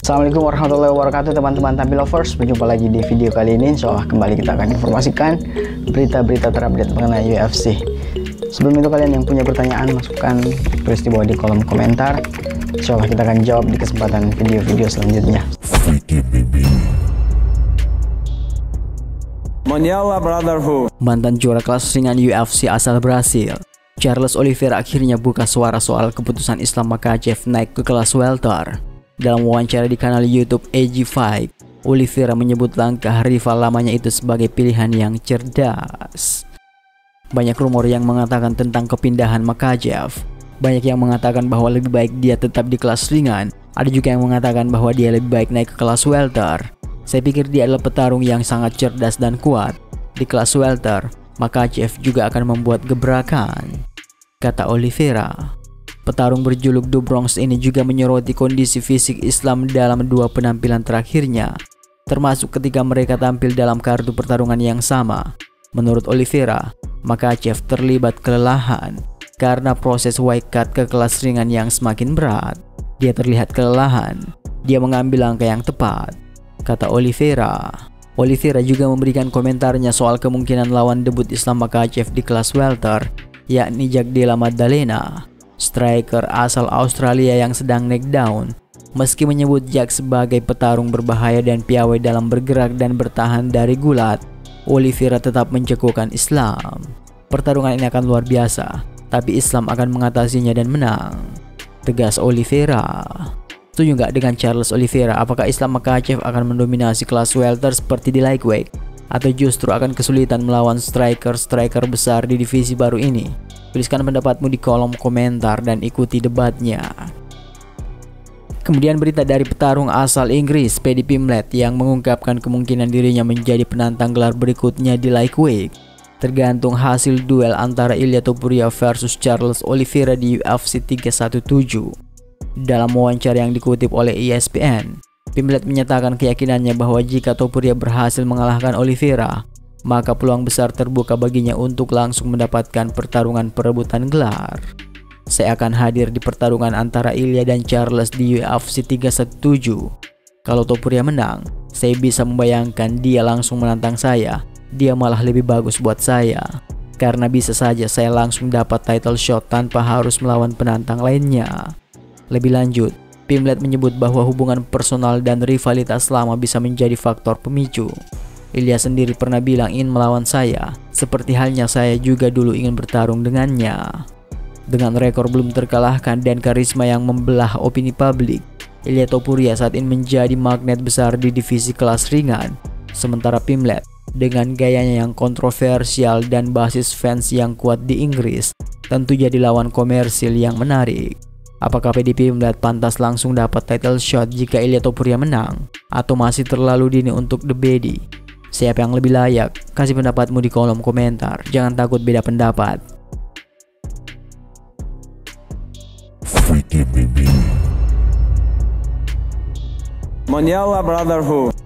Assalamualaikum warahmatullahi wabarakatuh teman-teman Tampi Lovers. Berjumpa lagi di video kali ini. Insyaallah kembali kita akan informasikan berita-berita terupdate mengenai UFC. Sebelum itu kalian yang punya pertanyaan, masukan, tulis di bawah di kolom komentar. Insyaallah kita akan jawab di kesempatan video-video selanjutnya. Mondial Brotherhood. Mantan juara kelas ringan UFC asal Brasil, Charles Oliveira akhirnya buka suara soal keputusan Islam Makhachev naik ke kelas welter. Dalam wawancara di kanal YouTube AG5, Oliveira menyebut langkah rival lamanya itu sebagai pilihan yang cerdas. Banyak rumor yang mengatakan tentang kepindahan Makhachev. Banyak yang mengatakan bahwa lebih baik dia tetap di kelas ringan. Ada juga yang mengatakan bahwa dia lebih baik naik ke kelas welter. Saya pikir dia adalah petarung yang sangat cerdas dan kuat. Di kelas welter, Makhachev juga akan membuat gebrakan, kata Oliveira. Petarung berjuluk The Bronx ini juga menyoroti kondisi fisik Islam dalam dua penampilan terakhirnya, termasuk ketika mereka tampil dalam kartu pertarungan yang sama. Menurut Oliveira, Makhachev terlibat kelelahan karena proses white cut ke kelas ringan yang semakin berat. Dia terlihat kelelahan, dia mengambil langkah yang tepat, kata Oliveira. Oliveira juga memberikan komentarnya soal kemungkinan lawan debut Islam Makhachev di kelas welter, yakni Jack Della Maddalena, striker asal Australia yang sedang naik daun. Meski menyebut Jack sebagai petarung berbahaya dan piawai dalam bergerak dan bertahan dari gulat, Oliveira tetap mencekukan Islam. Pertarungan ini akan luar biasa, tapi Islam akan mengatasinya dan menang, tegas Oliveira. Setuju nggak dengan Charles Oliveira? Apakah Islam Makhachev akan mendominasi kelas welter seperti di lightweight, atau justru akan kesulitan melawan striker-striker besar di divisi baru ini? Tuliskan pendapatmu di kolom komentar dan ikuti debatnya. Kemudian berita dari petarung asal Inggris, Paddy Pimblett, yang mengungkapkan kemungkinan dirinya menjadi penantang gelar berikutnya di lightweight, tergantung hasil duel antara Ilia Topuria versus Charles Oliveira di UFC 317. Dalam wawancara yang dikutip oleh ESPN, Pimblett menyatakan keyakinannya bahwa jika Topuria berhasil mengalahkan Oliveira, maka peluang besar terbuka baginya untuk langsung mendapatkan pertarungan perebutan gelar. Saya akan hadir di pertarungan antara Ilia dan Charles di UFC 317. Kalau Topuria menang, saya bisa membayangkan dia langsung menantang saya. Dia malah lebih bagus buat saya, karena bisa saja saya langsung dapat title shot tanpa harus melawan penantang lainnya. Lebih lanjut, Pimblett menyebut bahwa hubungan personal dan rivalitas lama bisa menjadi faktor pemicu. Ilia sendiri pernah bilang ingin melawan saya, seperti halnya saya juga dulu ingin bertarung dengannya. Dengan rekor belum terkalahkan dan karisma yang membelah opini publik, Ilia Topuria saat ini menjadi magnet besar di divisi kelas ringan. Sementara Pimblett, dengan gayanya yang kontroversial dan basis fans yang kuat di Inggris, tentu jadi lawan komersil yang menarik. Apakah Paddy Pimblett pantas langsung dapat title shot jika Ilia Topuria menang, atau masih terlalu dini untuk The Paddy? Siapa yang lebih layak? Kasih pendapatmu di kolom komentar. Jangan takut beda pendapat. Mondial Brotherhood.